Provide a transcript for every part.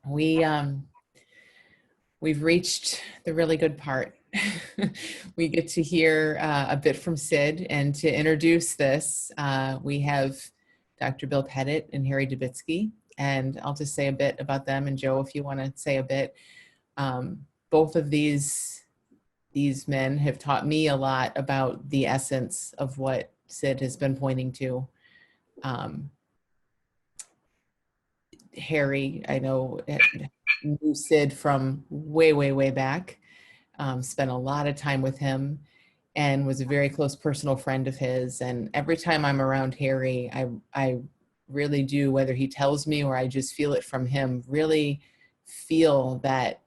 We we've reached the really good part. We get to hear a bit from Sid, and to introduce this, we have Dr. Bill Pettit and Harry Dubitsky, and I'll just say a bit about them. And Joe, if you want to say a bit, both of these men have taught me a lot about the essence of what Sid has been pointing to. Harry, I know, knew Sid from way back, spent a lot of time with him, and was a very close personal friend of his. And every time I'm around Harry, I really do, whether he tells me or I just feel it from him, really feel that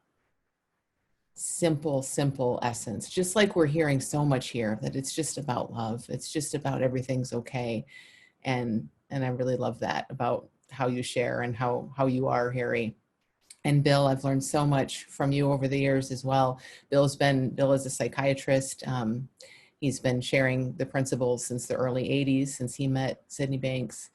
simple essence, just like we're hearing so much here, that it's just about love. It's just about everything's okay. And I really love that about how you share and how you are, Harry. And Bill, I've learned so much from you over the years as well. Bill is a psychiatrist. He's been sharing the principles since the early 80s, since he met Sydney Banks,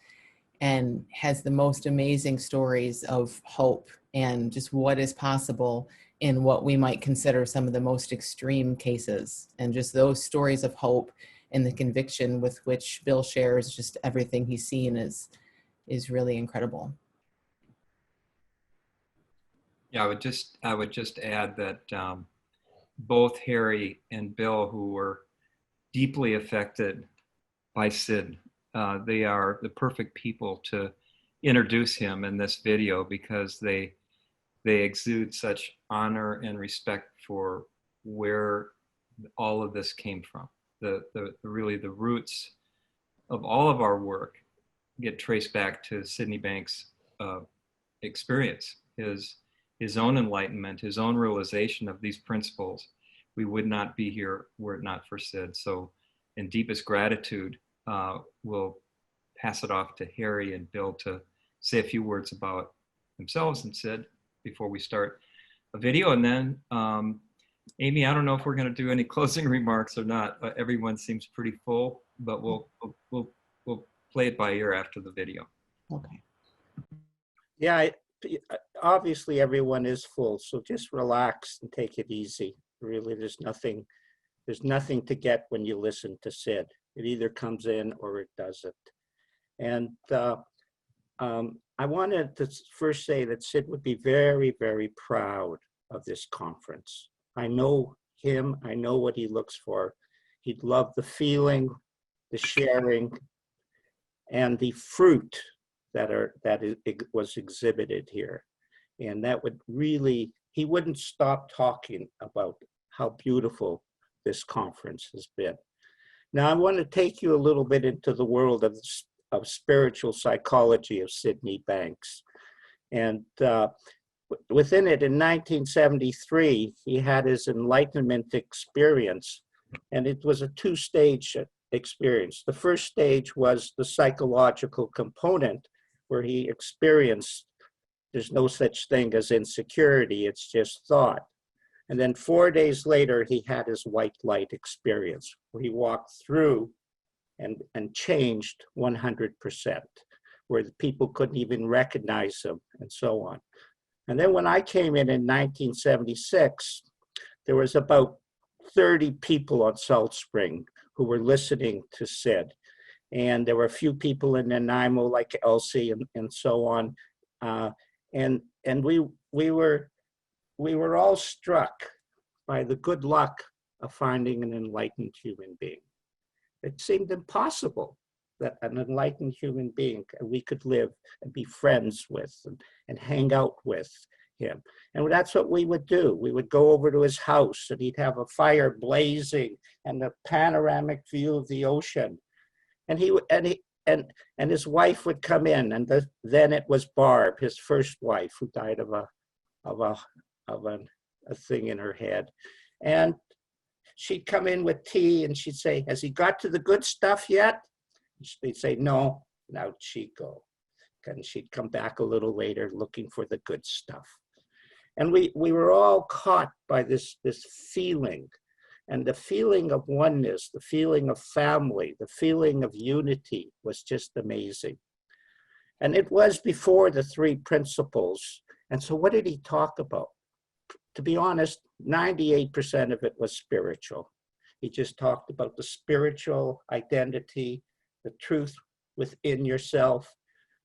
and has the most amazing stories of hope and just what is possible in what we might consider some of the most extreme cases. And just those stories of hope and the conviction with which Bill shares just everything he's seen is really incredible. Yeah, I would just add that both Harry and Bill, who were deeply affected by Sid, they are the perfect people to introduce him in this video, because they exude such honor and respect for where all of this came from. Really the roots of all of our work get traced back to Sydney Banks' experience, his own enlightenment, his own realization of these principles. We would not be here were it not for Sid. So in deepest gratitude, we'll pass it off to Harry and Bill to say a few words about themselves and Sid before we start a video. And then Amy, I don't know if we're going to do any closing remarks or not. Everyone seems pretty full, but we'll play it by ear after the video. Okay. Yeah, obviously everyone is full, so just relax and take it easy. Really, there's nothing to get when you listen to Sid. It either comes in or it doesn't. And I wanted to first say that Sid would be very proud of this conference. I know him, I know what he looks for. He'd love the feeling, the sharing, and the fruit that was exhibited here. And that would really, he wouldn't stop talking about how beautiful this conference has been. Now I want to take you a little bit into the world of spiritual psychology of Sydney Banks. And within it, in 1973, he had his enlightenment experience, and it was a two-stage experience. The first stage was the psychological component, where he experienced there's no such thing as insecurity, it's just thought. And then 4 days later, he had his white light experience, where he walked through and changed 100%, where the people couldn't even recognize him, and so on. And then when I came in 1976, there was about 30 people on Salt Spring who were listening to Sid. And there were a few people in Nanaimo, like Elsie and so on. And we were all struck by the good luck of finding an enlightened human being. It seemed impossible that an enlightened human being we could live and be friends with and hang out with him. And that's what we would do. We would go over to his house, and he'd have a fire blazing and a panoramic view of the ocean. And his wife would come in, and then it was Barb, his first wife, who died of a thing in her head. And she'd come in with tea, and she'd say, "Has he got to the good stuff yet?" They'd say, "No." Now she'd go, and she'd come back a little later looking for the good stuff. And we were all caught by this feeling, and the feeling of oneness, the feeling of family, the feeling of unity was just amazing. And it was before the three principles. And so what did he talk about? To be honest, 98% of it was spiritual. He just talked about the spiritual identity, the truth within yourself.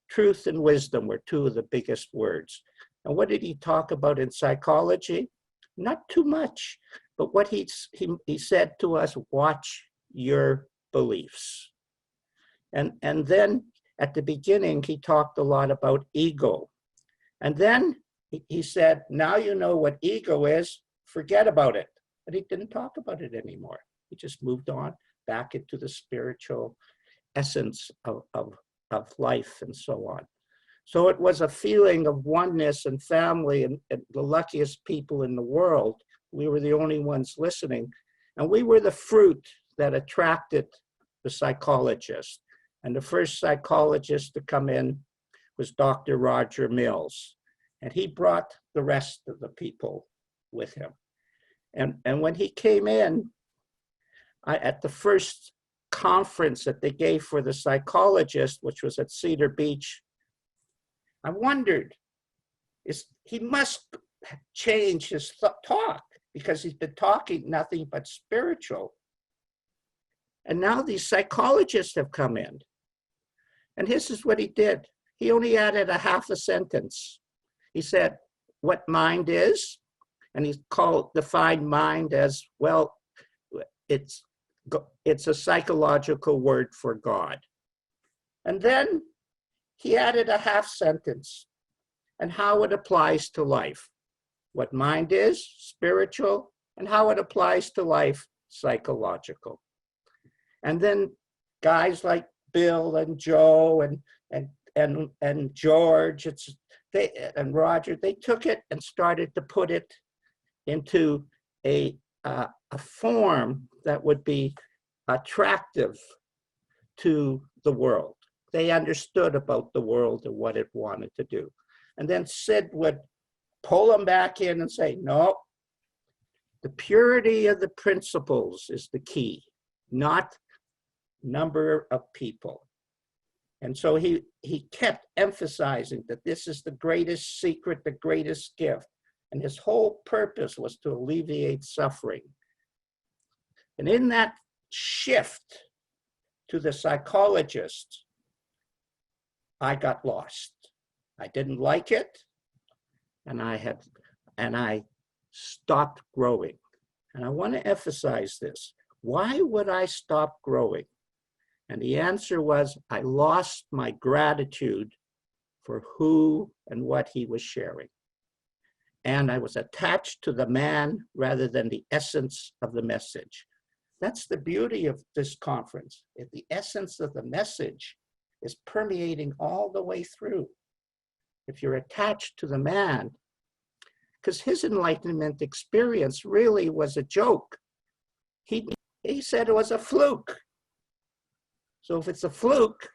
Truth and wisdom were two of the biggest words. And what did he talk about in psychology? Not too much, but what he said to us, watch your beliefs. And then at the beginning, he talked a lot about ego. And then he said, now you know what ego is, forget about it. But he didn't talk about it anymore. He just moved on back into the spiritual essence of life and so on. So it was a feeling of oneness and family and the luckiest people in the world. We were the only ones listening. And we were the fruit that attracted the psychologist. And the first psychologist to come in was Dr. Roger Mills. And he brought the rest of the people with him. And when he came in, at the first conference that they gave for the psychologist, which was at Cedar Beach, I wondered, he must change his talk because he's been talking nothing but spiritual. And now these psychologists have come in. And this is what he did. He only added a half a sentence. He said, what mind is, and he defined mind as, well, it's a psychological word for God. And then he added a half sentence and how it applies to life. What mind is, spiritual, and how it applies to life, psychological. And then guys like Bill and Joe and George and Roger, they took it and started to put it into a form that would be attractive to the world. They understood about the world and what it wanted to do. And then Sid would pull them back in and say, no, the purity of the principles is the key, not number of people. And so he kept emphasizing that this is the greatest secret, the greatest gift. And his whole purpose was to alleviate suffering. And in that shift to the psychologist, I got lost. I didn't like it, and I stopped growing. And I want to emphasize this. Why would I stop growing? And the answer was, I lost my gratitude for who and what he was sharing. And I was attached to the man rather than the essence of the message. That's the beauty of this conference. If the essence of the message is permeating all the way through. If you're attached to the man, because his enlightenment experience really was a joke. He said it was a fluke. So if it's a fluke,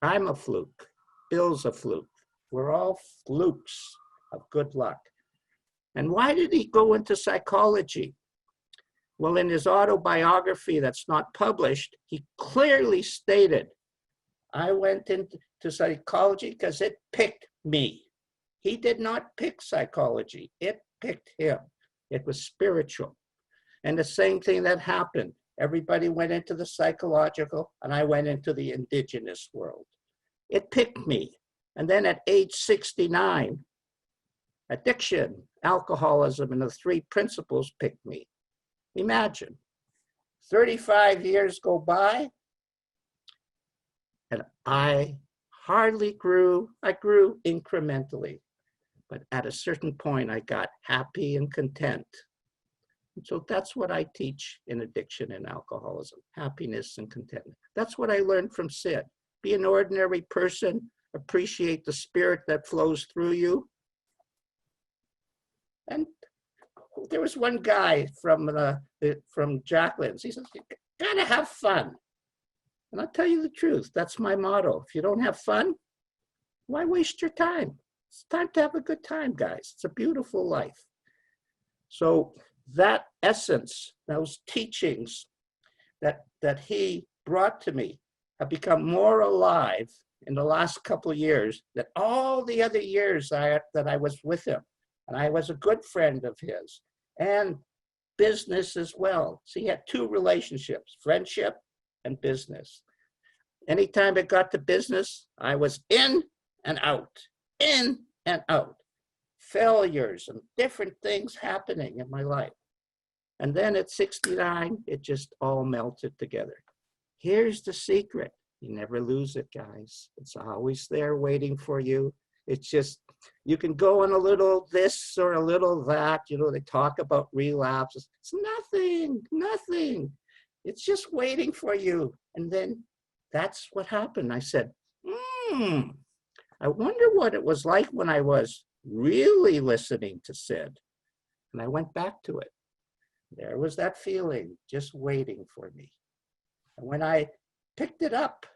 I'm a fluke. Bill's a fluke. We're all flukes of good luck. And why did he go into psychology? Well, in his autobiography that's not published, he clearly stated, I went into psychology because it picked me. He did not pick psychology. It picked him. It was spiritual. And the same thing that happened. Everybody went into the psychological, and I went into the indigenous world. It picked me. And then at age 69, addiction, alcoholism, and the three principles picked me. Imagine, 35 years go by, and I hardly grew. I grew incrementally, but at a certain point, I got happy and content. And so that's what I teach in addiction and alcoholism, happiness and contentment. That's what I learned from Sid. Be an ordinary person, appreciate the spirit that flows through you. And there was one guy from Jacqueline's. He says, you gotta have fun. And I'll tell you the truth, that's my motto. If you don't have fun, why waste your time? It's time to have a good time, guys. It's a beautiful life. So that essence, those teachings that he brought to me have become more alive in the last couple of years that all the other years that I was with him, and I was a good friend of his, and business as well. So he had two relationships, friendship and business. Anytime it got to business, I was in and out, in and out. Failures and different things happening in my life. And then at 69, it just all melted together. Here's the secret. You never lose it, guys. It's always there waiting for you. It's just, you can go on a little this or a little that. You know, they talk about relapses. It's nothing, nothing. It's just waiting for you. And then that's what happened. I said, I wonder what it was like when I was really listening to Sid. And I went back to it. There was that feeling just waiting for me. And when I picked it up,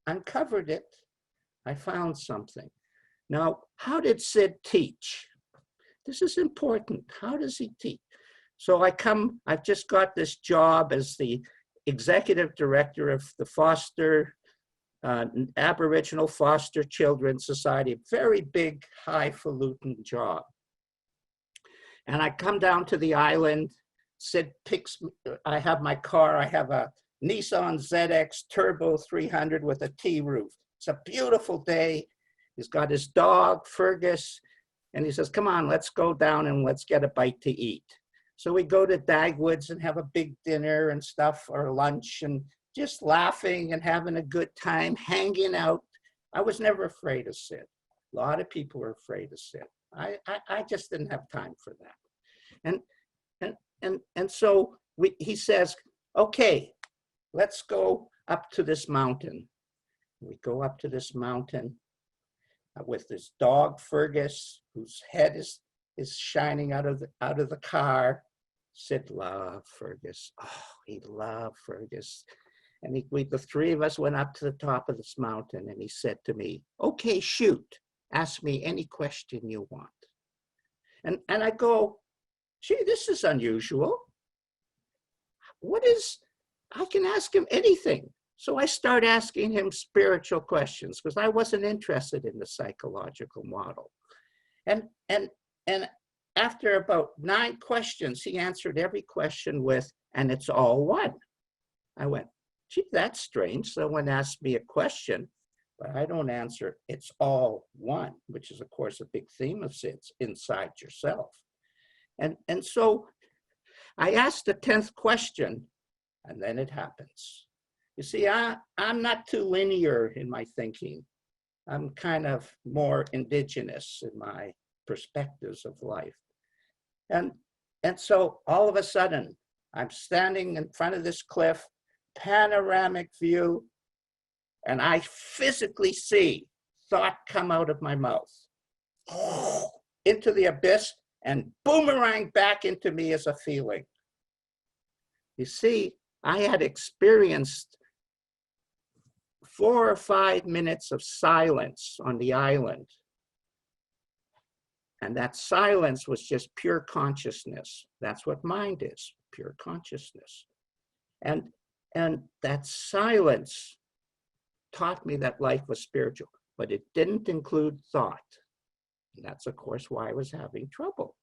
uncovered it, I found something. Now, how did Sid teach? This is important. How does he teach? So I've just got this job as the executive director of the Aboriginal Foster Children's Society, a very big, highfalutin job. And I come down to the island, Sid picks me, I have my car, I have a Nissan ZX Turbo 300 with a T-roof. It's a beautiful day. He's got his dog, Fergus, and he says, come on, let's go down and let's get a bite to eat. So we go to Dagwoods and have a big dinner and stuff, or lunch, and just laughing and having a good time, hanging out. I was never afraid of Sid. A lot of people were afraid of Sid. I just didn't have time for that. And so he says, okay, let's go up to this mountain. We go up to this mountain with this dog, Fergus, whose head is shining out of the car. Sid loved Fergus. Oh, he loved Fergus. And the three of us went up to the top of this mountain, and he said to me, okay, shoot. Ask me any question you want. And I go, gee, this is unusual. I can ask him anything. So I start asking him spiritual questions because I wasn't interested in the psychological model. And after about 9 questions, he answered every question with, and it's all one. I went, gee, that's strange. Someone asked me a question, but I don't answer, it's all one, which is, of course, a big theme of Sid's, inside yourself. And so I asked the 10th question, and then it happens. You see, I'm not too linear in my thinking. I'm kind of more indigenous in my perspectives of life. And so all of a sudden, I'm standing in front of this cliff, panoramic view, and I physically see thought come out of my mouth into the abyss and boomerang back into me as a feeling. You see, I had experienced 4 or 5 minutes of silence on the island. And that silence was just pure consciousness. That's what mind is, pure consciousness. And that silence taught me that life was spiritual, but it didn't include thought. And that's, of course, why I was having trouble.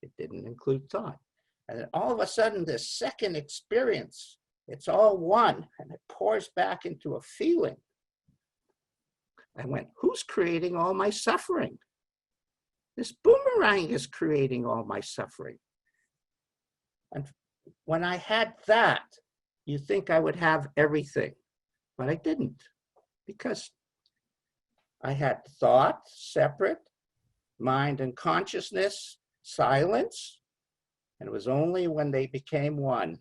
It didn't include thought. And then all of a sudden, this second experience, it's all one, and it pours back into a feeling. I went, who's creating all my suffering? This boomerang is creating all my suffering. And when I had that, you think I would have everything, but I didn't, because I had thought separate, mind and consciousness, silence, and it was only when they became one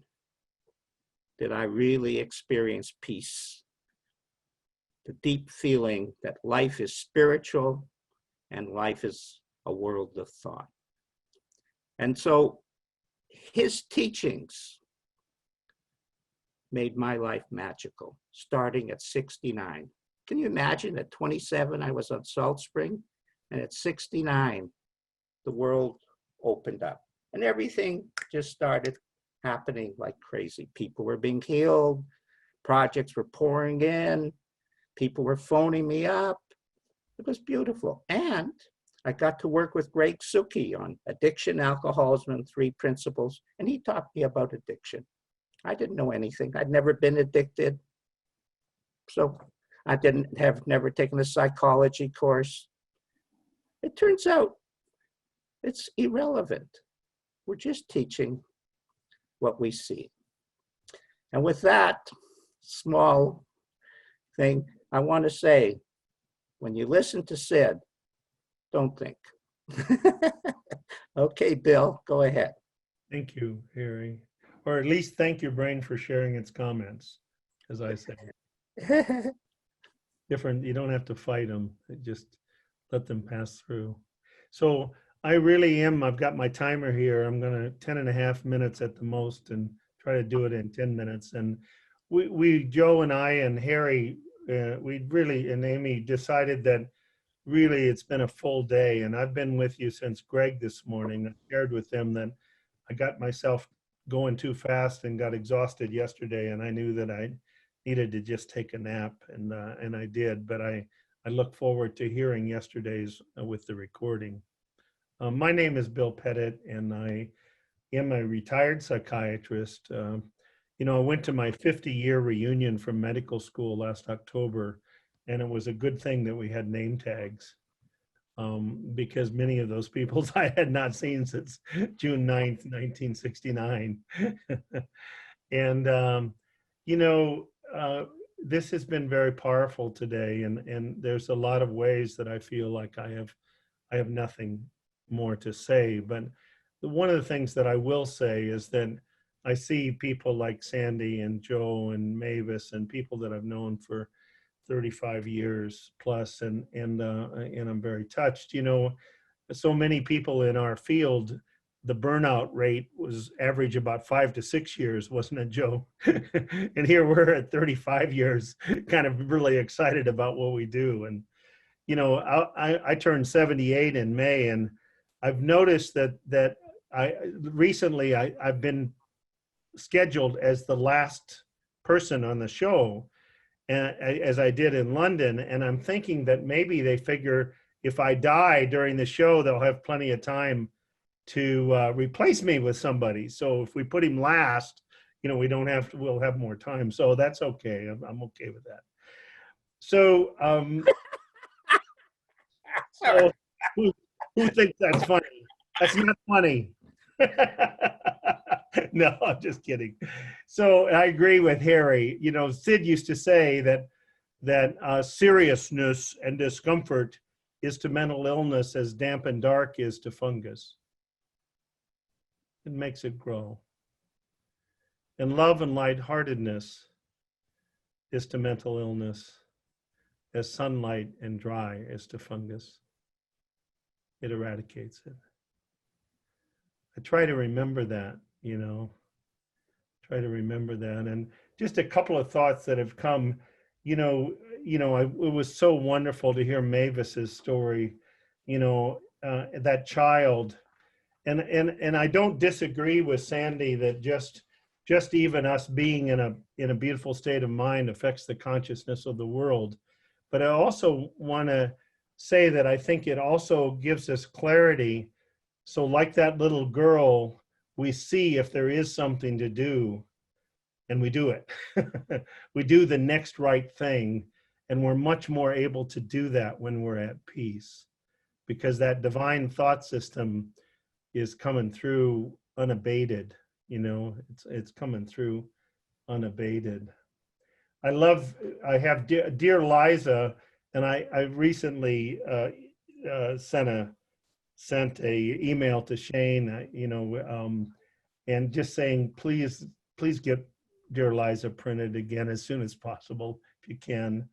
did I really experience peace. The deep feeling that life is spiritual and life is a world of thought. And so his teachings made my life magical, starting at 69. Can you imagine at 27, I was on Salt Spring, and at 69, the world opened up and everything just started happening like crazy. People were being healed, projects were pouring in, People were phoning me up. It was beautiful. And I got to work with Greg Suki on addiction, alcoholism, and 3 principles. And he taught me about addiction. I didn't know anything. I'd never been addicted. So I never taken a psychology course. It turns out it's irrelevant. We're just teaching what we see. And with that small thing, I want to say, when you listen to Sid, don't think. Okay, Bill, go ahead. Thank you, Harry. Or at least thank your brain for sharing its comments, as I say. Different, you don't have to fight them, just let them pass through. So I really am, I've got my timer here. I'm gonna 10.5 minutes at the most and try to do it in 10 minutes. And we Joe and I and Harry, we really, and Amy decided that really it's been a full day, and I've been with you since Greg this morning. I shared with them that I got myself going too fast and got exhausted yesterday, and I knew that I needed to just take a nap, and I did. But I look forward to hearing yesterday's with the recording. My name is Bill Pettit, and I am a retired psychiatrist. You know, I went to my 50-year reunion from medical school last October, and it was a good thing that we had name tags, because many of those people I had not seen since June 9th, 1969. And, you know, this has been very powerful today, and there's a lot of ways that I feel like I have nothing more to say. But one of the things that I will say is that I see people like Sandy and Joe and Mavis and people that I've known for 35 years plus, and I'm very touched. You know, so many people in our field, the burnout rate was average about 5 to 6 years, wasn't it, Joe? And here we're at 35 years, kind of really excited about what we do. And you know, I turned 78 in May, and I've noticed that I recently I've been scheduled as the last person on the show, as I did in London. And I'm thinking that maybe they figure if I die during the show, they'll have plenty of time to replace me with somebody. So if we put him last, you know, we'll have more time. So that's okay. I'm okay with that. So, so who thinks that's funny? That's not funny. No, I'm just kidding. So I agree with Harry. You know, Sid used to say that seriousness and discomfort is to mental illness as damp and dark is to fungus. It makes it grow. And love and lightheartedness is to mental illness as sunlight and dry is to fungus. It eradicates it. I try to remember that, you know, try to remember that. And just a couple of thoughts that have come, it was so wonderful to hear Mavis's story, that child. And I don't disagree with Sandy that just even us being in a beautiful state of mind affects the consciousness of the world. But I also want to say that I think it also gives us clarity. So like that little girl, we see if there is something to do, and we do it. We do the next right thing, and we're much more able to do that when we're at peace, because that divine thought system is coming through unabated. It's coming through unabated. I have dear Liza, and I recently sent a email to Shane, and just saying, please get Dear Liza printed again as soon as possible, if you can.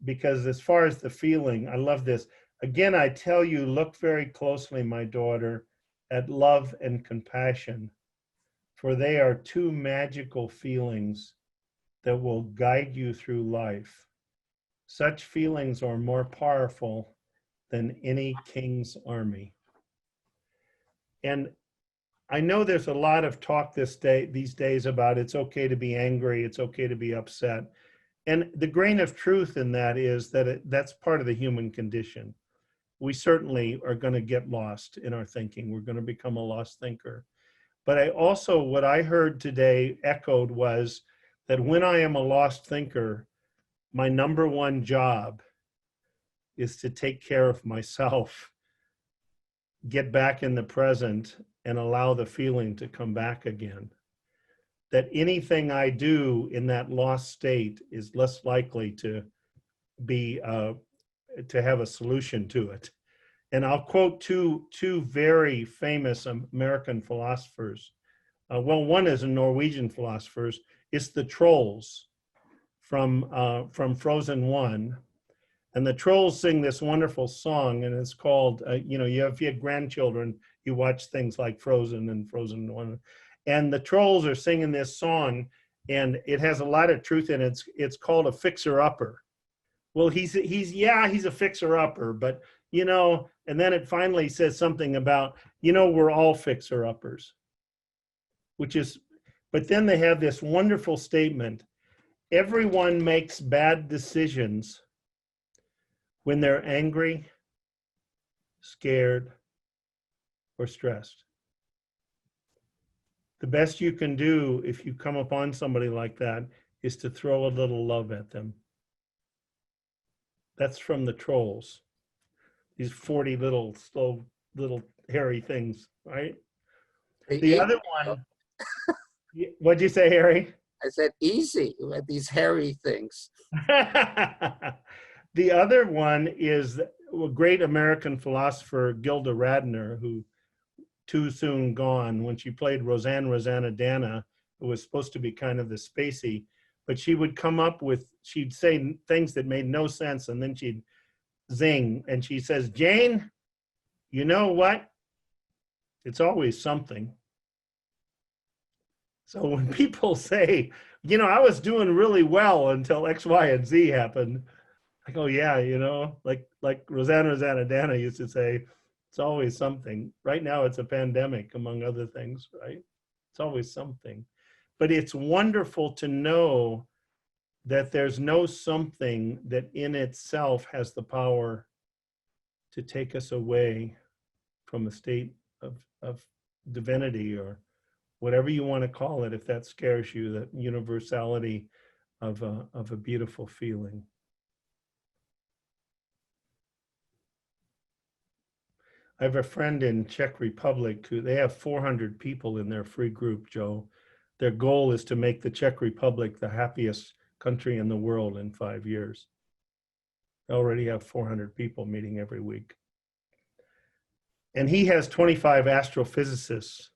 Because as far as the feeling, I love this. Again, I tell you, look very closely, my daughter, at love and compassion, for they are two magical feelings that will guide you through life. Such feelings are more powerful than any king's army. And I know there's a lot of talk these days about it's okay to be angry, it's okay to be upset. And the grain of truth in that is that that's part of the human condition. We certainly are going to get lost in our thinking. We're going to become a lost thinker. But I also, what I heard today echoed was that when I am a lost thinker, my number one job is to take care of myself, get back in the present, and allow the feeling to come back again. That anything I do in that lost state is less likely to be to have a solution to it. And I'll quote two very famous American philosophers. Well, one is a Norwegian philosopher. It's the Trolls from Frozen 1. And the Trolls sing this wonderful song, and it's called, you know, if you have grandchildren, you watch things like Frozen and Frozen 1. And the Trolls are singing this song, and it has a lot of truth in it. It's called A Fixer-Upper. Well, he's a fixer-upper, but, you know, and then it finally says something about, you know, we're all fixer-uppers, which is, but then they have this wonderful statement. Everyone makes bad decisions when they're angry, scared, or stressed. The best you can do if you come upon somebody like that is to throw a little love at them. That's from the Trolls. These 40 little slow, little hairy things, right? The other one, what'd you say, Harry? I said easy with these hairy things. The other one is a great American philosopher, Gilda Radner, who too soon gone, when she played Rosanna, who was supposed to be kind of the spacey, but she would come up with, she'd say things that made no sense, and then she'd zing, and she says, Jane, you know what? It's always something. So when people say, you know, I was doing really well until X, Y, and Z happened, I go, yeah, you know, like Rosanna used to say, it's always something. Right now it's a pandemic, among other things, right? It's always something. But it's wonderful to know that there's no something that in itself has the power to take us away from a state of divinity, or whatever you want to call it, if that scares you, that universality of a beautiful feeling. I have a friend in Czech Republic who, they have 400 people in their free group, Joe. Their goal is to make the Czech Republic the happiest country in the world in 5 years. They already have 400 people meeting every week. And he has 25 astrophysicists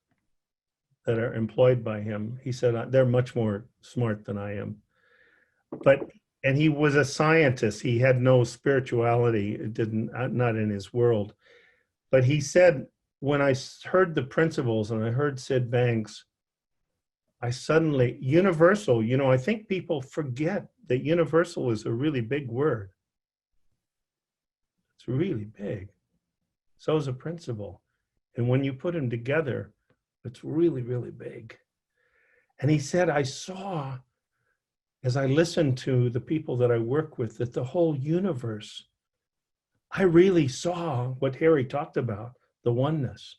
that are employed by him. He said, they're much more smart than I am. And he was a scientist. He had no spirituality. It didn't, not in his world. But he said, when I heard the principles and I heard Sid Banks, I suddenly, universal, you know, I think people forget that universal is a really big word. It's really big. So is a principle. And when you put them together, it's really, really big. And he said, I saw, as I listened to the people that I work with, that the whole universe, I really saw what Harry talked about, the oneness.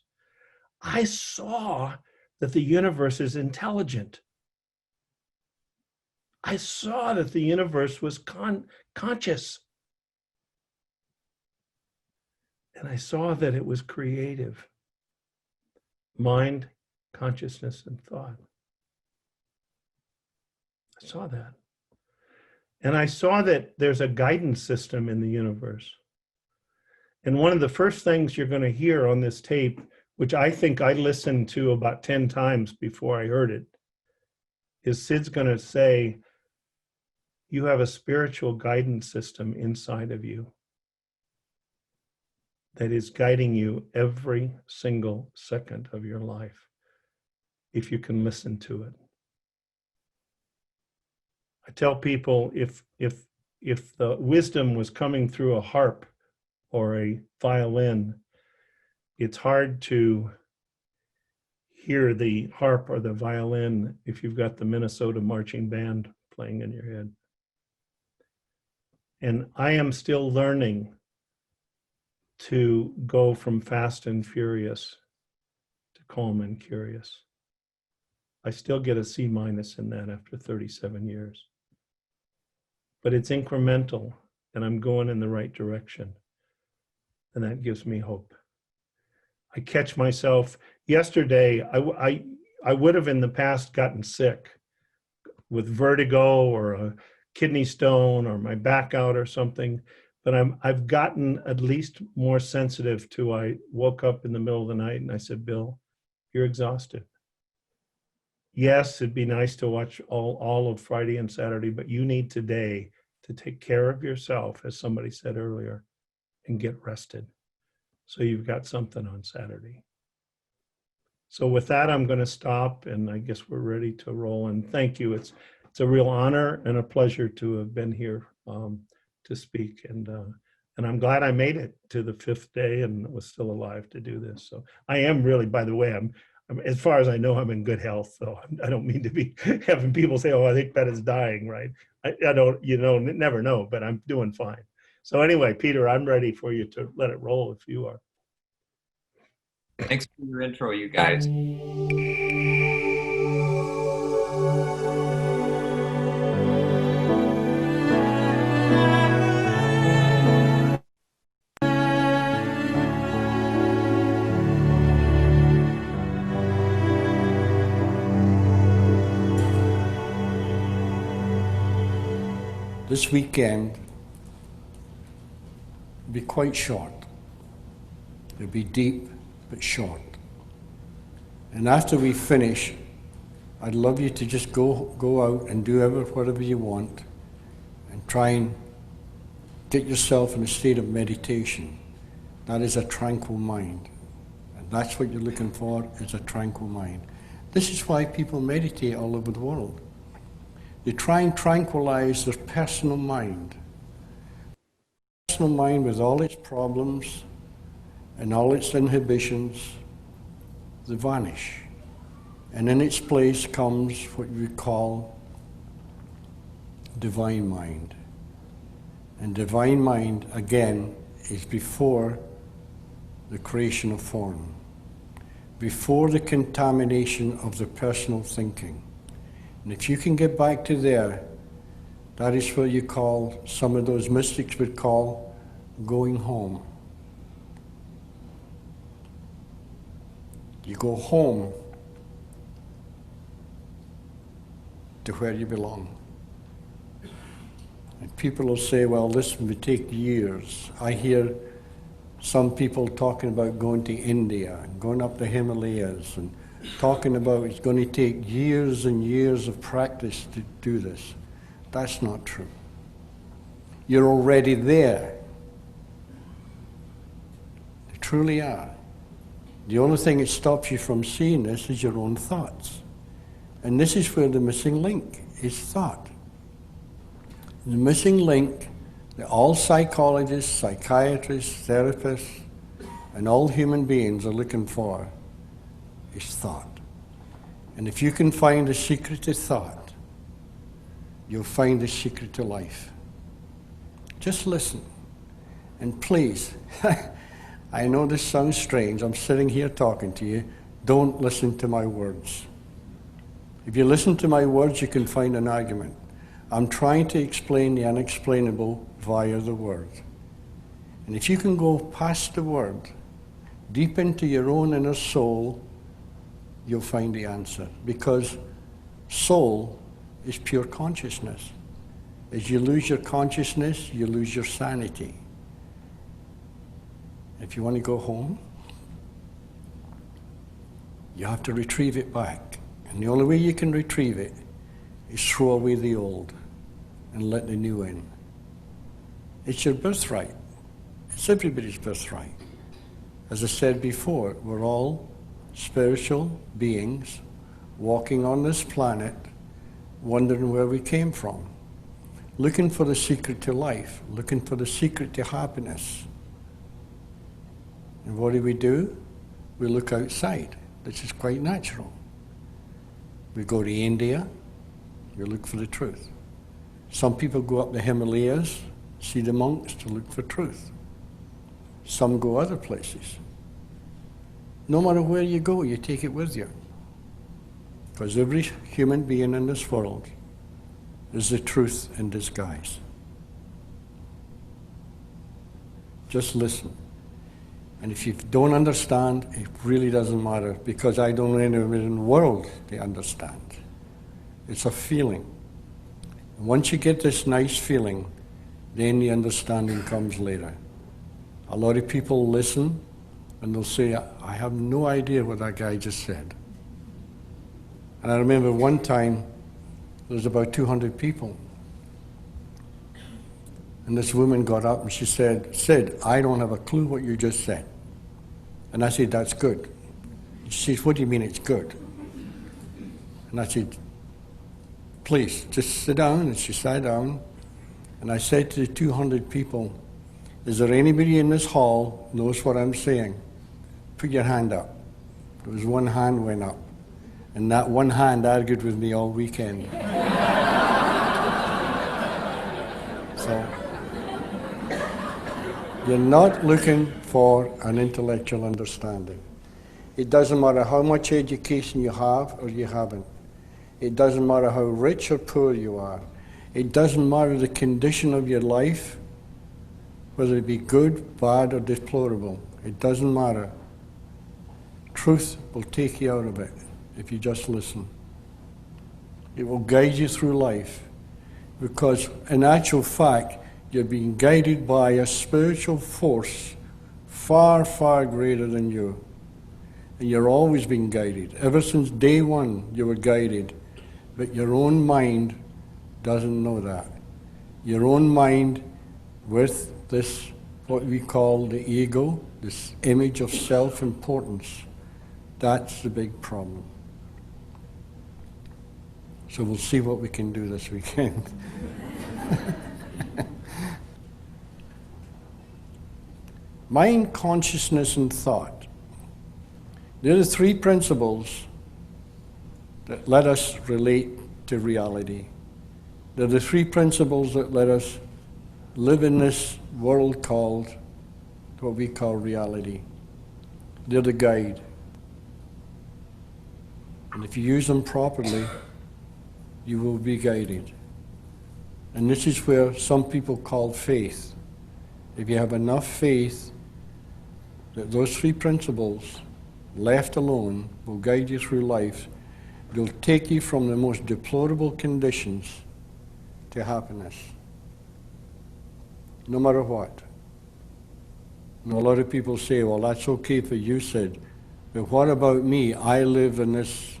I saw that the universe is intelligent. I saw that the universe was conscious. And I saw that it was creative. Mind, consciousness, and thought. I saw that. And I saw that there's a guidance system in the universe. And one of the first things you're going to hear on this tape, which I think I listened to about 10 times before I heard it, is Sid's going to say, you have a spiritual guidance system inside of you that is guiding you every single second of your life, if you can listen to it. I tell people, if the wisdom was coming through a harp or a violin, it's hard to hear the harp or the violin if you've got the Minnesota Marching Band playing in your head. And I am still learning to go from fast and furious to calm and curious. I still get a C- in that after 37 years. But it's incremental, and I'm going in the right direction. And that gives me hope. I catch myself. Yesterday, I would have in the past gotten sick with vertigo or a kidney stone or my back out or something, but I've gotten at least more sensitive to. I woke up in the middle of the night and I said, Bill, you're exhausted. Yes, it'd be nice to watch all of Friday and Saturday, but you need today to take care of yourself, as somebody said earlier, and get rested. So you've got something on Saturday. So with that, I'm going to stop, and I guess we're ready to roll. And thank you. It's a real honor and a pleasure to have been here to speak. And I'm glad I made it to the 5th day and was still alive to do this. So I am really, by the way, I'm as far as I know, I'm in good health. So I don't mean to be having people say, "Oh, I think Bet is dying," right? I don't, never know, but I'm doing fine. So anyway, Peter, I'm ready for you to let it roll if you are. Thanks for your intro, you guys. This weekend will be quite short. It'll be deep but short. And after we finish, I'd love you to just go out and do whatever you want and try and get yourself in a state of meditation. That is a tranquil mind. And that's what you're looking for, is a tranquil mind. This is why people meditate all over the world. They try and tranquilize their personal mind. Personal mind with all its problems and all its inhibitions, they vanish. And in its place comes what we call divine mind. And divine mind, again, is before the creation of form, before the contamination of the personal thinking. And if you can get back to there, that is what you call, some of those mystics would call, going home. You go home to where you belong. And people will say, well, this may take years. I hear some people talking about going to India and going up the Himalayas and talking about it's going to take years and years of practice to do this. That's not true. You're already there. You truly are. The only thing that stops you from seeing this is your own thoughts. And this is where the missing link is thought. The missing link that all psychologists, psychiatrists, therapists, and all human beings are looking for is thought. And if you can find the secret to thought, you'll find the secret to life. Just listen. And please, I know this sounds strange. I'm sitting here talking to you. Don't listen to my words. If you listen to my words, you can find an argument. I'm trying to explain the unexplainable via the word. And if you can go past the word, deep into your own inner soul, you'll find the answer. Because soul is pure consciousness. As you lose your consciousness, you lose your sanity. If you want to go home, you have to retrieve it back. And the only way you can retrieve it is throw away the old and let the new in. It's your birthright. It's everybody's birthright. As I said before, we're all spiritual beings walking on this planet, wondering where we came from, looking for the secret to life, looking for the secret to happiness. And what do? We look outside, which is quite natural. We go to India, we look for the truth. Some people go up the Himalayas see the monks to look for truth. Some go other places. No matter where you go, you take it with you. Because every human being in this world is the truth in disguise. Just listen. And if you don't understand, it really doesn't matter, because I don't know anyone in the world they understand. It's a feeling. Once you get this nice feeling, then the understanding comes later. A lot of people listen and they'll say, I have no idea what that guy just said. And I remember one time, there was about 200 people. And this woman got up and she said, Sid, I don't have a clue what you just said. And I said, that's good. She said, what do you mean it's good? And I said, please, just sit down. And she sat down. And I said to the 200 people, is there anybody in this hall knows what I'm saying? Put your hand up. There was one hand went up. And that one hand argued with me all weekend. So, you're not looking for an intellectual understanding. It doesn't matter how much education you have or you haven't. It doesn't matter how rich or poor you are. It doesn't matter the condition of your life, whether it be good, bad, or deplorable. It doesn't matter. Truth will take you out of it if you just listen. It will guide you through life, because in actual fact, you're being guided by a spiritual force far, far greater than you. And you're always being guided. Ever since day one, you were guided. But your own mind doesn't know that. Your own mind, with this, what we call the ego, this image of self-importance, that's the big problem. So we'll see what we can do this weekend. Mind, consciousness, and thought. They're the three principles that let us relate to reality. They're the three principles that let us live in this world called what we call reality. They're the guide. And if you use them properly, you will be guided. And this is where some people call faith. If you have enough faith that those three principles, left alone, will guide you through life, they'll take you from the most deplorable conditions to happiness. No matter what. And a lot of people say, well, that's okay for you, Sid, but what about me? I live in this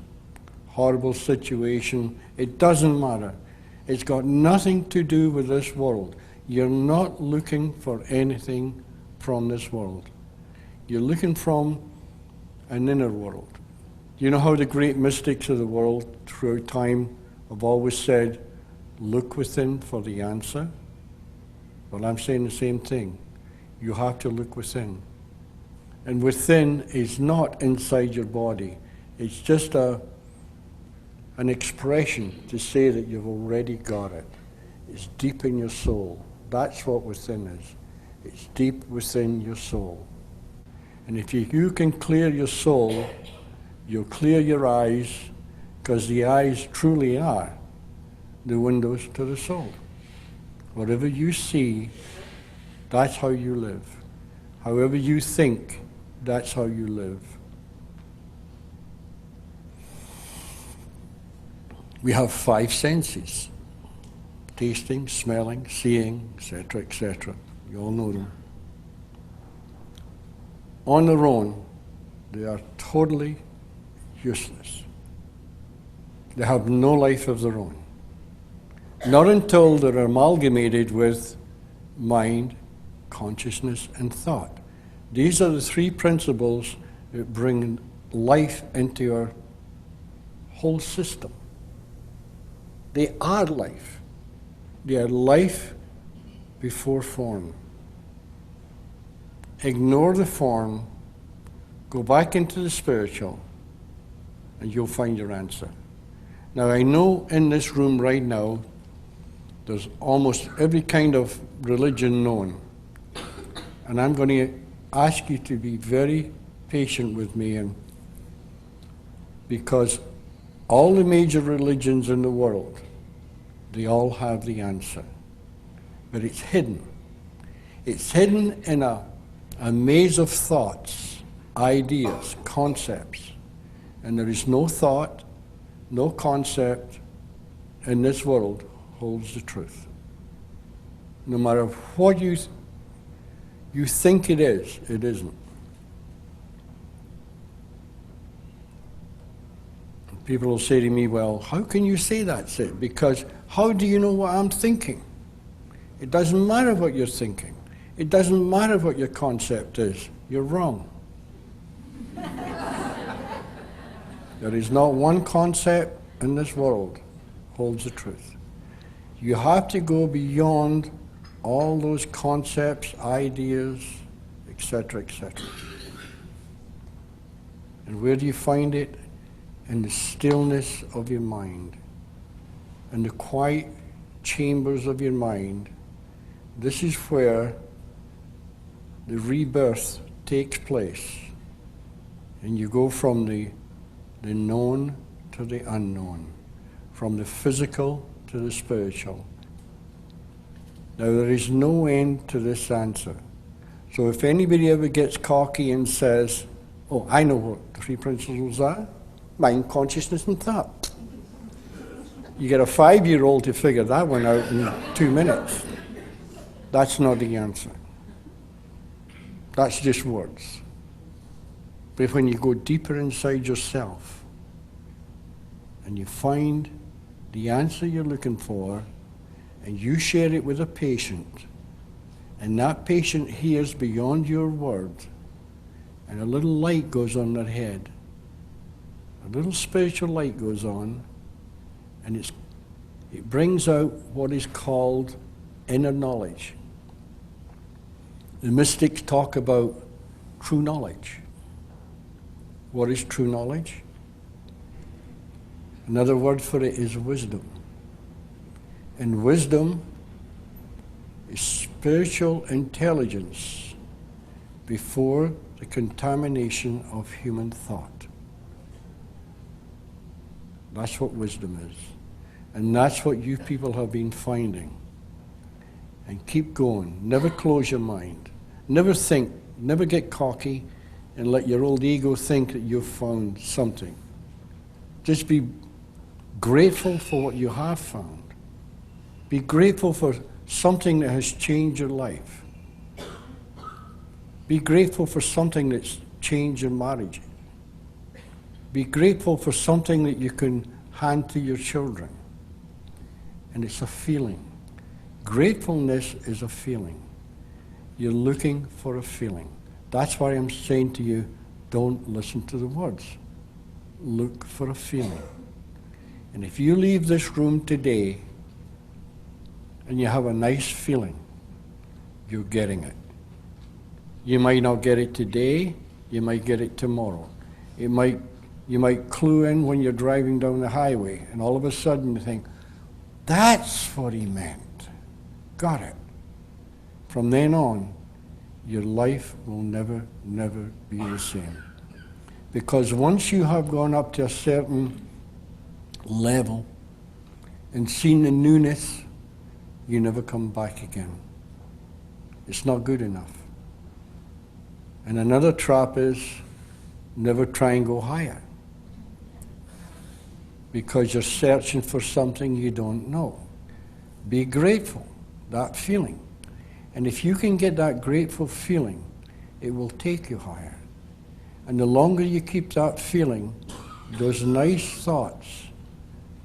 horrible situation. It doesn't matter. It's got nothing to do with this world. You're not looking for anything from this world. You're looking from an inner world. You know how the great mystics of the world throughout time have always said, look within for the answer? Well, I'm saying the same thing. You have to look within. And within is not inside your body. It's just an expression to say that you've already got it. It's deep in your soul. That's what within is. It's deep within your soul. And if you can clear your soul, you'll clear your eyes, because the eyes truly are the windows to the soul. Whatever you see, that's how you live. However you think, that's how you live. We have 5 senses: tasting, smelling, seeing, etc., etc. You all know them. On their own, they are totally useless. They have no life of their own. Not until they're amalgamated with mind, consciousness, and thought. These are the 3 principles that bring life into our whole system. They are life. They are life before form. Ignore the form, go back into the spiritual, and you'll find your answer. Now, I know in this room right now, There's almost every kind of religion known. And I'm going to ask you to be very patient with me, and because all the major religions in the world, they all have the answer. But it's hidden. It's hidden in a maze of thoughts, ideas, concepts. And there is no thought, no concept in this world holds the truth. No matter what you think it is, it isn't. People will say to me, well, how can you say that, Sid? Because how do you know what I'm thinking? It doesn't matter what you're thinking. It doesn't matter what your concept is. You're wrong. There is not one concept in this world holds the truth. You have to go beyond all those concepts, ideas, etc., etc. And where do you find it? In the stillness of your mind, in the quiet chambers of your mind. This is where the rebirth takes place, and you go from the known to the unknown, from the physical to the spiritual. Now, there is no end to this answer. So if anybody ever gets cocky and says, oh, I know what the three principles are, mind, consciousness, and thought. You get a 5-year-old to figure that one out in 2 minutes. That's not the answer. That's just words. But when you go deeper inside yourself and you find the answer you're looking for and you share it with a patient, and that patient hears beyond your word, and a little light goes on their head, a little spiritual light goes on, and it brings out what is called inner knowledge. The mystics talk about true knowledge. What is true knowledge? Another word for it is wisdom. And wisdom is spiritual intelligence before the contamination of human thought. That's what wisdom is. And that's what you people have been finding. And keep going. Never close your mind. Never think, never get cocky and let your old ego think that you've found something. Just be grateful for what you have found. Be grateful for something that has changed your life. Be grateful for something that's changed your marriage. Be grateful for something that you can hand to your children. And it's a feeling. Gratefulness is a feeling. You're looking for a feeling. That's why I'm saying to you, don't listen to the words. Look for a feeling. And if you leave this room today and you have a nice feeling, you're getting it. You might not get it today, you might get it tomorrow. You might clue in when you're driving down the highway, and all of a sudden you think, that's what he meant. Got it. From then on, your life will never, never be the same. Because once you have gone up to a certain level and seen the newness, you never come back again. It's not good enough. And another trap is never try and go higher, because you're searching for something you don't know. Be grateful, that feeling. And if you can get that grateful feeling, it will take you higher. And the longer you keep that feeling, those nice thoughts,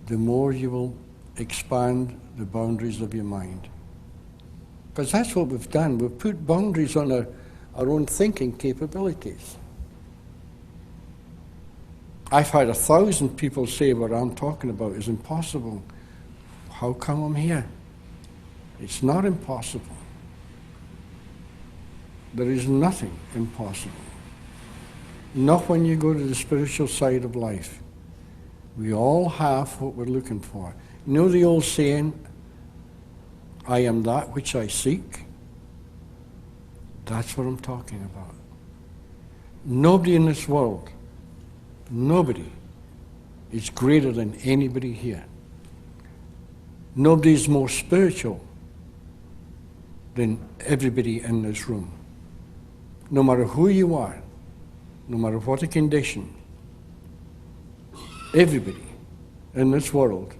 the more you will expand the boundaries of your mind. Because that's what we've done. We've put boundaries on our own thinking capabilities. I've had 1,000 people say what I'm talking about is impossible. How come I'm here? It's not impossible. There is nothing impossible. Not when you go to the spiritual side of life. We all have what we're looking for. You know the old saying, I am that which I seek. That's what I'm talking about. Nobody in this world, nobody is greater than anybody here. Nobody is more spiritual than everybody in this room. No matter who you are, no matter what the condition, everybody in this world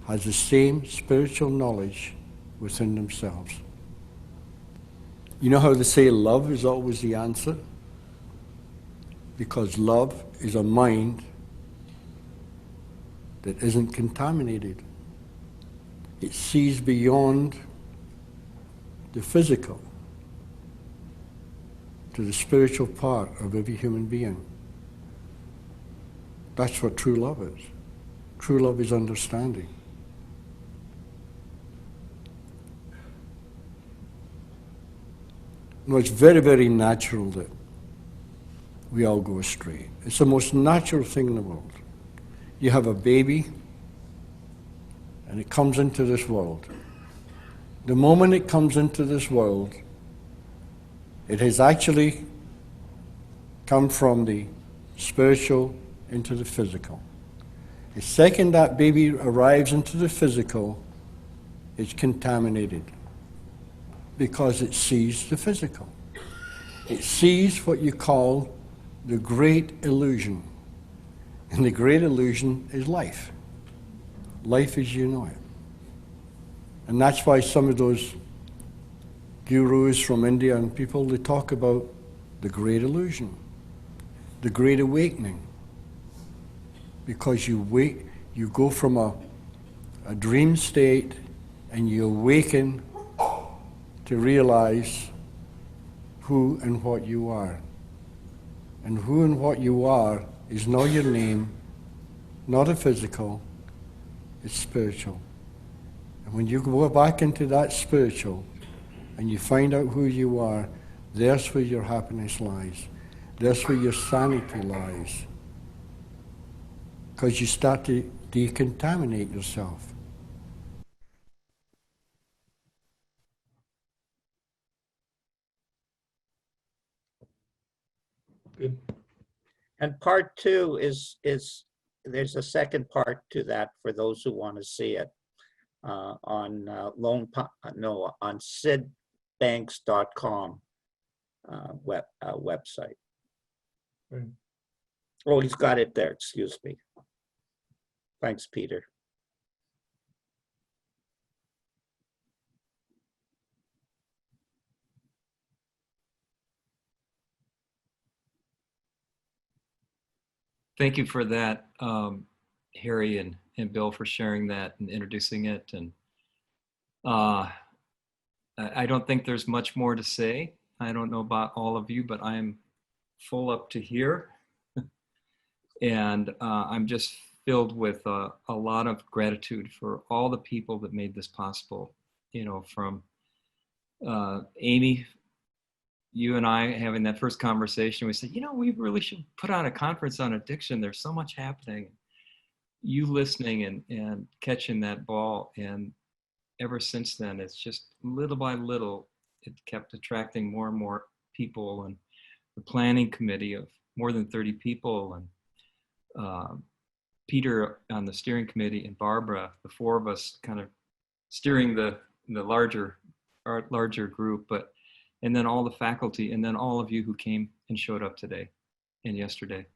has the same spiritual knowledge within themselves. You know how they say love is always the answer? Because love is a mind that isn't contaminated. It sees beyond the physical to the spiritual part of every human being. That's what true love is. True love is understanding. No, it's very, very natural that we all go astray. It's the most natural thing in the world. You have a baby, and it comes into this world. The moment it comes into this world, it has actually come from the spiritual into the physical. The second that baby arrives into the physical, it's contaminated because it sees the physical. It sees what you call the great illusion. And the great illusion is life. Life as you know it. And that's why some of those gurus from India and people, they talk about the great illusion, the great awakening. Because you go from a dream state and you awaken to realize who and what you are. And who and what you are is not your name, not a physical, it's spiritual. And when you go back into that spiritual and you find out who you are, there's where your happiness lies. There's where your sanity lies. Because you start to decontaminate yourself. Good. And part two is there's a second part to that for those who want to see it on sidbanks.com website. Right. Oh, he's got it there. Excuse me. Thanks, Peter. Thank you for that, Harry and Bill, for sharing that and introducing it. And I don't think there's much more to say. I don't know about all of you, but I'm full up to here. And I'm just filled with a lot of gratitude for all the people that made this possible. You know, from Amy, you and I having that first conversation, we said, you know, we really should put on a conference on addiction. There's so much happening. You listening and catching that ball. And ever since then, it's just little by little, it kept attracting more and more people, and the planning committee of more than 30 people, and Peter on the steering committee, and Barbara, the four of us kind of steering the larger group, and then all the faculty, and then all of you who came and showed up today and yesterday.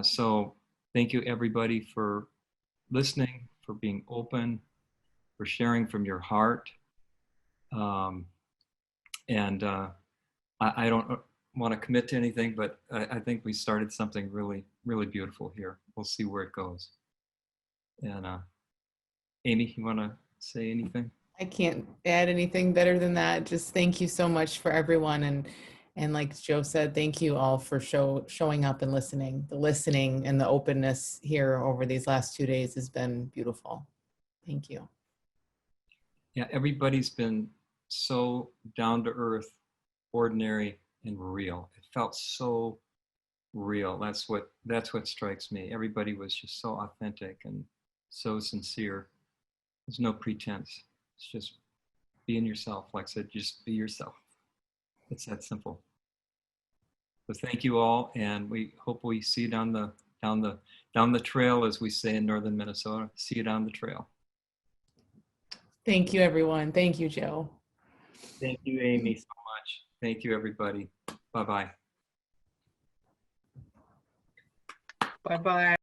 So thank you everybody for listening, for being open, for sharing from your heart. I don't want to commit to anything, but I think we started something really, really beautiful here. We'll see where it goes. And Amy, you want to say anything? I can't add anything better than that. Just thank you so much for everyone. And like Joe said, thank you all for showing up and listening. The listening and the openness here over these last 2 days has been beautiful. Thank you. Yeah, everybody's been so down to earth, ordinary, and real. It felt so real. That's what strikes me. Everybody was just so authentic and so sincere. There's no pretense. It's just being yourself. Like I said, just be yourself. It's that simple. So thank you all, and we hope we see you down the trail, as we say in northern Minnesota. See you down the trail. Thank you, everyone. Thank you, Joe. Thank you, Amy, so much. Thank you, everybody. Bye-bye. Bye-bye.